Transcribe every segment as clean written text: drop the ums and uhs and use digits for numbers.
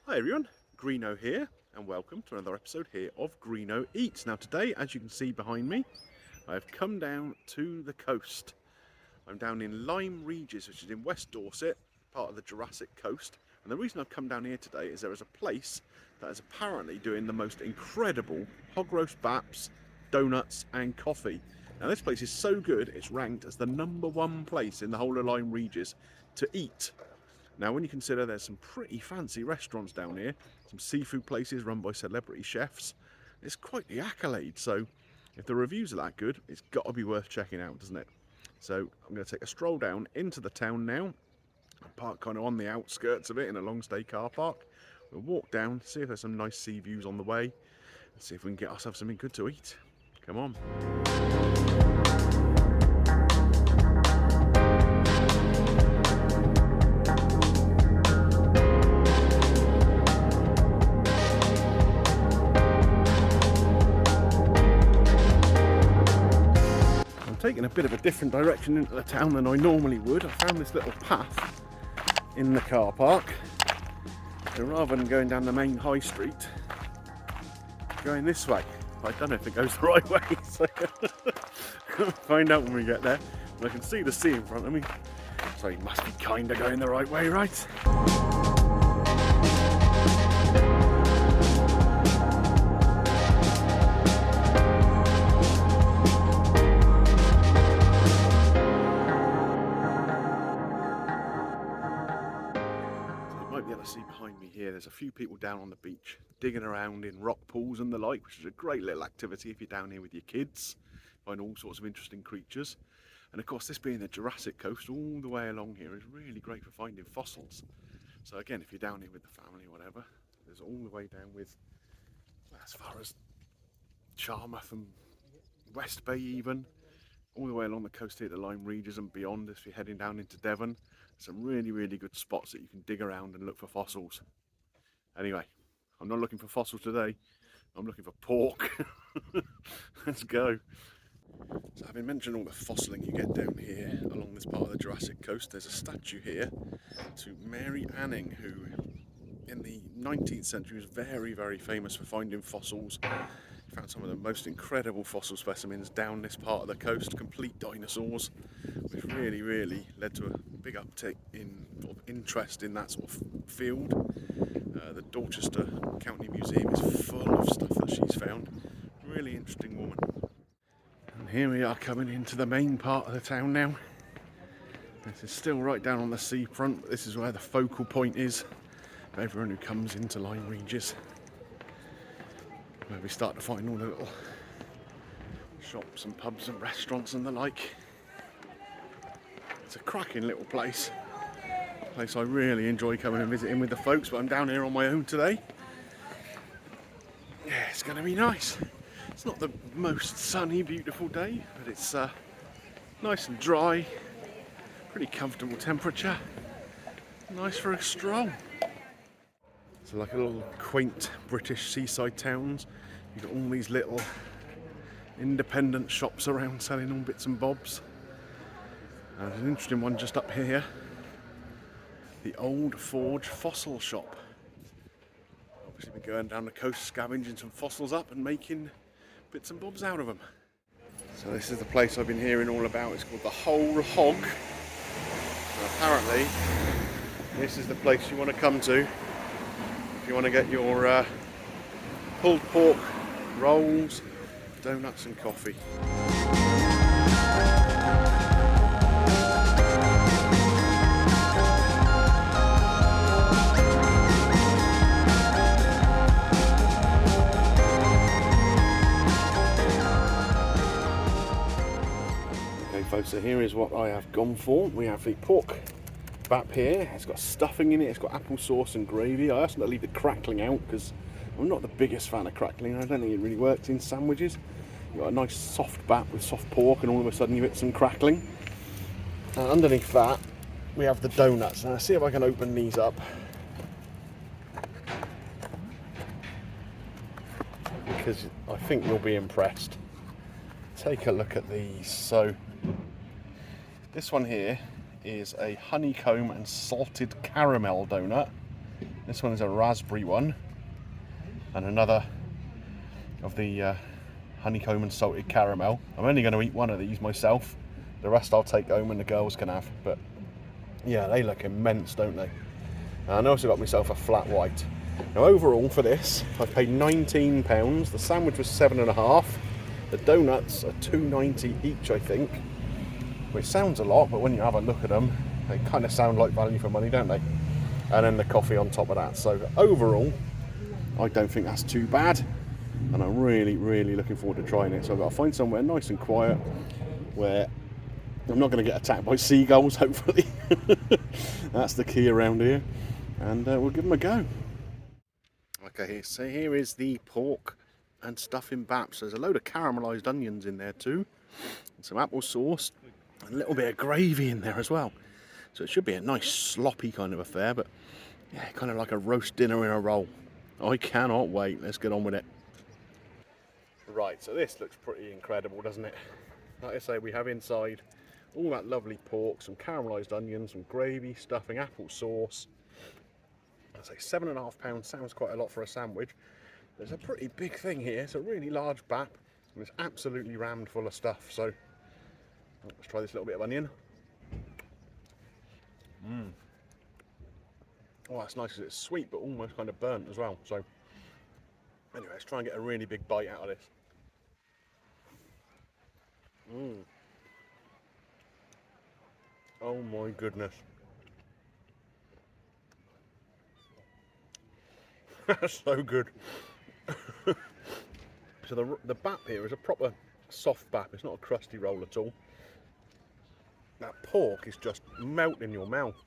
Hi everyone, Greeno here, and welcome to another episode here of Greeno Eats. Now today, as you can see behind me, I've come down to the coast. I'm down in Lyme Regis, which is in West Dorset, part of the Jurassic Coast. And the reason I've come down here today is there is a place that is apparently doing the most incredible hog roast baps, donuts and coffee. Now this place is so good, it's ranked as the #1 place in the whole of Lyme Regis to eat. Now when you consider there's some pretty fancy restaurants down here, some seafood places run by celebrity chefs, it's quite the accolade. So if the reviews are that good, it's got to be worth checking out, doesn't it? So I'm going to take a stroll down into the town now. I'll park kind of on the outskirts of it in a long stay car park. We'll walk down, see if there's some nice sea views on the way, and see if we can get ourselves something good to eat. Come on. Taking a bit of a different direction into the town than I normally would. I found this little path in the car park, so rather than going down the main high street, going this way. I don't know if it goes the right way, so we'll find out when we get there. And I can see the sea in front of me, so it must be kind of going the right way, right? See behind me here, there's a few people down on the beach digging around in rock pools and the like, which is a great little activity if you're down here with your kids. Find all sorts of interesting creatures, and of course this being the Jurassic Coast, all the way along here is really great for finding fossils. So again, if you're down here with the family or whatever, there's all the way down with as far as Charmouth and West Bay, even all the way along the coast here to Lyme Regis and beyond. If you're heading down into Devon, some really good spots that you can dig around and look for fossils. Anyway, I'm not looking for fossils today, I'm looking for pork. Let's go. So having mentioned all the fossiling you get down here along this part of the Jurassic Coast, there's a statue here to Mary Anning, who in the 19th century was very famous for finding fossils. She found some of the most incredible fossil specimens down this part of the coast, complete dinosaurs, which really led to a big uptick in sort of interest in that sort of field. The Dorchester County Museum is full of stuff that she's found. Really interesting woman. And here we are coming into the main part of the town now. This is still right down on the seafront, but this is where the focal point is for everyone who comes into Lyme Regis, where we start to find all the little shops and pubs and restaurants and the like. It's a cracking little place. A place I really enjoy coming and visiting with the folks, but I'm down here on my own today. Yeah, it's going to be nice. It's not the most sunny, beautiful day, but it's nice and dry, pretty comfortable temperature, nice for a stroll. So like a little quaint British seaside towns, you've got all these little independent shops around selling all bits and bobs. There's an interesting one just up here, the Old Forge Fossil Shop. Obviously been going down the coast scavenging some fossils up and making bits and bobs out of them. So this is the place I've been hearing all about. It's called the Whole Hog. And apparently this is the place you want to come to if you want to get your pulled pork, rolls, donuts and coffee. Folks, so here is what I have gone for. We have the pork bap here. It's got stuffing in it, it's got applesauce and gravy. I asked them to leave the crackling out because I'm not the biggest fan of crackling. I don't think it really works in sandwiches. You've got a nice soft bap with soft pork and all of a sudden you get some crackling. And underneath that we have the donuts. Now see if I can open these up, because I think you'll be impressed. Take a look at these. So this one here is a honeycomb and salted caramel donut. This one is a raspberry one, and another of the honeycomb and salted caramel. I'm only going to eat one of these myself. The rest I'll take home and the girls can have. But yeah, they look immense, don't they? And I also got myself a flat white. Now overall for this, I paid £19. The sandwich was £7.50. The donuts are £2.90 each, I think. Which sounds a lot, but when you have a look at them, they kind of sound like value for money, don't they? And then the coffee on top of that. So overall, I don't think that's too bad. And I'm really, really looking forward to trying it. So I've got to find somewhere nice and quiet where I'm not going to get attacked by seagulls, hopefully. That's the key around here. And we'll give them a go. Okay, so here is the pork and stuffing baps. There's a load of caramelised onions in there too. And some apple sauce. And a little bit of gravy in there as well. So it should be a nice sloppy kind of affair. But yeah, kind of like a roast dinner in a roll. I cannot wait. Let's get on with it. Right, so this looks pretty incredible, doesn't it? Like I say, we have inside all that lovely pork, some caramelised onions, some gravy, stuffing, apple sauce. I say £7.50 sounds quite a lot for a sandwich. There's a pretty big thing here. It's a really large bap, and it's absolutely rammed full of stuff. So let's try this little bit of onion. Oh, that's nice because it's sweet, but almost kind of burnt as well. So anyway, let's try and get a really big bite out of this. Oh my goodness. That's so good. So the bap here is a proper soft bap. It's not a crusty roll at all. That pork is just melt in your mouth.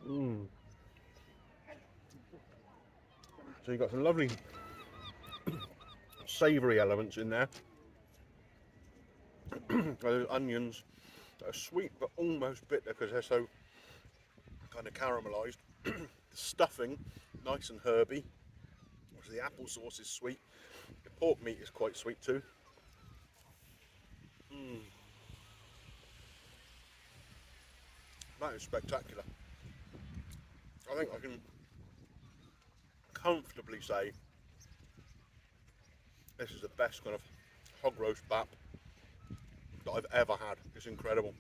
So you've got some lovely savoury elements in there. Those onions that are sweet but almost bitter because they're so kind of caramelised. The stuffing, nice and herby. The apple sauce is sweet. The pork meat is quite sweet too. That is spectacular. I think I can comfortably say this is the best kind of hog roast bap that I've ever had. It's incredible.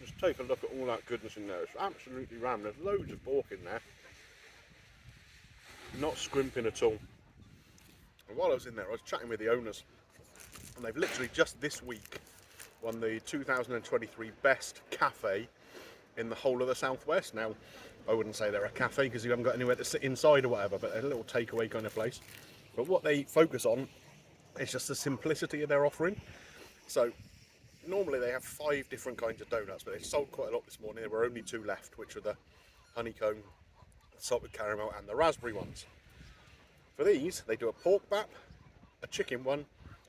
Just take a look at all that goodness in there. It's absolutely rammed. There's loads of pork in there. Not scrimping at all. And while I was in there, I was chatting with the owners, and they've literally just this week won the 2023 Best Cafe in the whole of the Southwest. Now, I wouldn't say they're a cafe because you haven't got anywhere to sit inside or whatever, but they're a little takeaway kind of place. But what they focus on is just the simplicity of their offering. So normally they have 5 different kinds of donuts, but they sold quite a lot this morning. There were only 2 left, which are the honeycomb, salted caramel, and the raspberry ones. For these, they do a pork bap, a chicken one,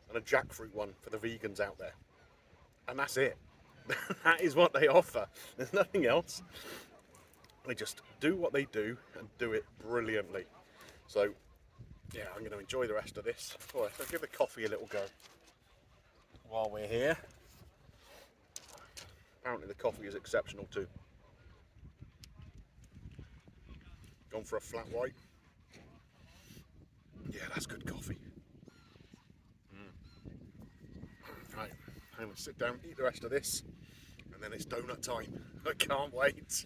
and a jackfruit one for the vegans out there. And that's it. That is what they offer. There's nothing else. They just do what they do and do it brilliantly. So, yeah, I'm going to enjoy the rest of this. All right, so give the coffee a little go while we're here. Apparently the coffee is exceptional too. Gone for a flat white. Yeah, that's good coffee. Right, I'm going to sit down, eat the rest of this, and then it's donut time. I can't wait.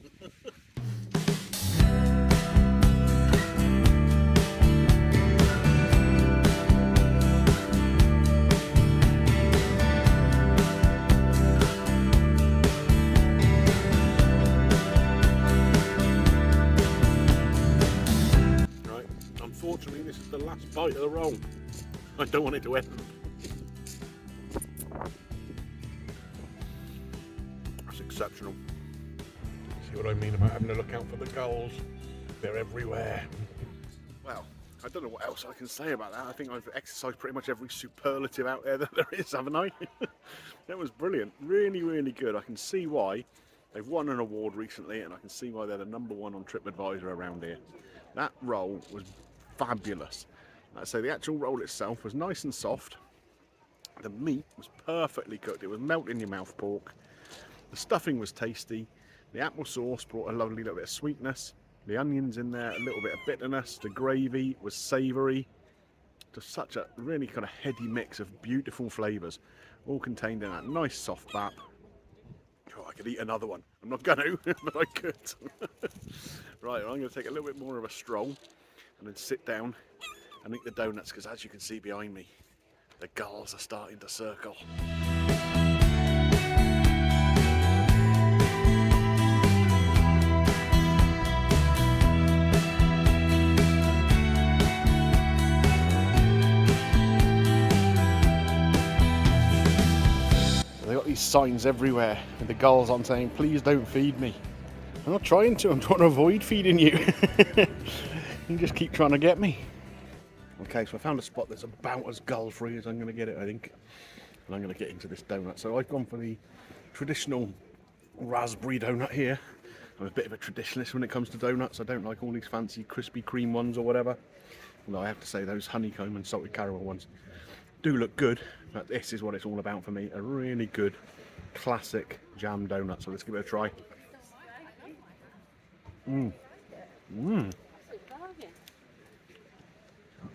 Right, unfortunately this is the last bite of the roll. I don't want it to end. Exceptional. See what I mean about having to look out for the gulls? They're everywhere. Well, I don't know what else I can say about that. I think I've exercised pretty much every superlative out there that there is, haven't I? That was brilliant. Really, really good. I can see why they've won an award recently, and I can see why they're the #1 on TRIPADVISOR around here. That roll was fabulous. Like I say, the actual roll itself was nice and soft. The meat was perfectly cooked. It was melt in your mouth pork. The stuffing was tasty. The apple sauce brought a lovely little bit of sweetness. The onions in there, a little bit of bitterness. The gravy was savoury. Just such a really kind of heady mix of beautiful flavours, all contained in that nice soft bap. Oh, I could eat another one. I'm not going to, but I could. Right, I'm going to take a little bit more of a stroll and then sit down and eat the donuts, because as you can see behind me, the gulls are starting to circle. They've got these signs everywhere with the gulls on saying, please don't feed me. I'm not trying to, I'm trying to avoid feeding you. You just keep trying to get me. Okay, so I found a spot that's about as gull free as I'm going to get it, I think. And I'm going to get into this donut. So I've gone for the traditional raspberry donut here. I'm a bit of a traditionalist when it comes to donuts. I don't like all these fancy Krispy Kreme ones or whatever. Although I have to say those honeycomb and salted caramel ones do look good. But this is what it's all about for me. A really good classic jam donut. So let's give it a try.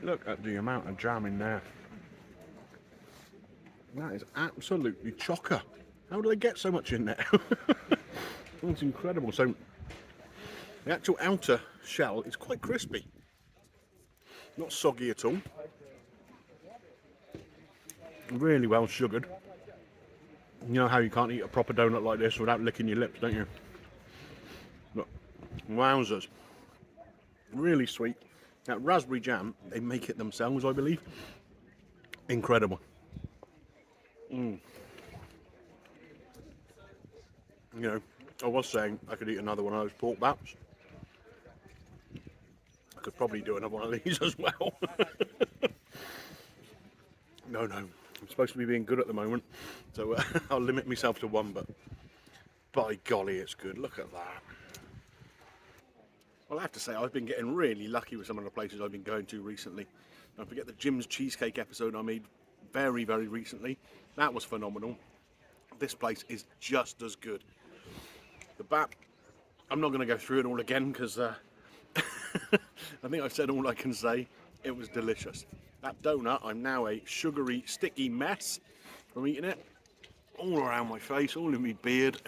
Look at the amount of jam in there. That is absolutely chocker. How do they get so much in there? It's incredible. So the actual outer shell is quite crispy. Not soggy at all. Really well sugared. You know how you can't eat a proper donut like this without licking your lips, don't you? Look, wowzers. Really sweet. That raspberry jam, they make it themselves, I believe. Incredible. You know, I was saying I could eat another one of those pork baps. I could probably do another one of these as well. No, I'm supposed to be being good at the moment, so I'll limit myself to one, but by golly, it's good. Look at that. Well, I have to say, I've been getting really lucky with some of the places I've been going to recently. Don't forget the Jim's Cheesecake episode I made very, very recently. That was phenomenal. This place is just as good. The bap, I'm not going to go through it all again because I think I've said all I can say. It was delicious. That donut, I'm now a sugary, sticky mess from eating it. All around my face, all in my beard.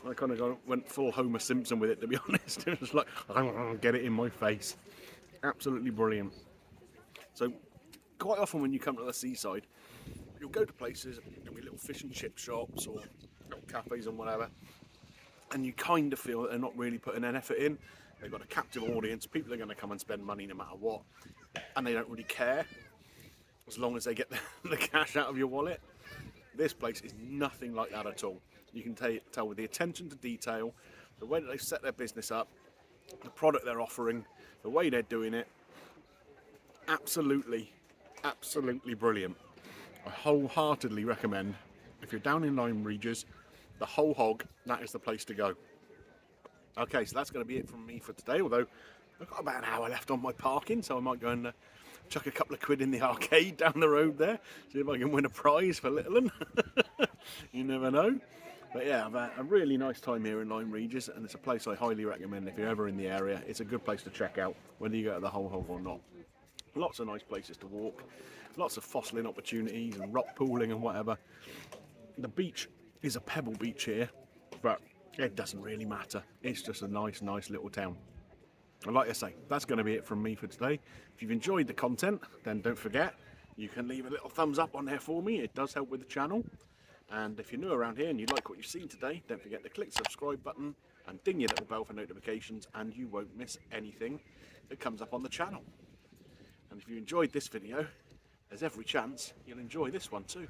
I kind of went full Homer Simpson with it, to be honest. It was like, I'm going to get it in my face. Absolutely brilliant. So, quite often when you come to the seaside, you'll go to places, there'll be little fish and chip shops or little cafes and whatever, and you kind of feel that they're not really putting an effort in. They've got a captive audience, people are going to come and spend money no matter what, and they don't really care, as long as they get the cash out of your wallet. This place is nothing like that at all. You can tell with the attention to detail, the way that they've set their business up, the product they're offering, the way they're doing it. Absolutely brilliant. I wholeheartedly recommend, if you're down in Lyme Regis, the Whole Hog, that is the place to go. Okay, so that's going to be it from me for today, although I've got about an hour left on my parking, so I might go and chuck a couple of quid in the arcade down the road there, see if I can win a prize for little un. You never know. But yeah, I've had a really nice time here in Lyme Regis, and it's a place I highly recommend if you're ever in the area. It's a good place to check out, whether you go to the Whole Hog or not. Lots of nice places to walk, lots of fossiling opportunities and rock pooling and whatever. The beach is a pebble beach here, but it doesn't really matter. It's just a nice little town. And like I say, that's going to be it from me for today. If you've enjoyed the content, then don't forget, you can leave a little thumbs up on there for me. It does help with the channel. And if you're new around here and you like what you've seen today, don't forget to click the subscribe button and ding your little bell for notifications, and you won't miss anything that comes up on the channel. And if you enjoyed this video, there's every chance you'll enjoy this one too.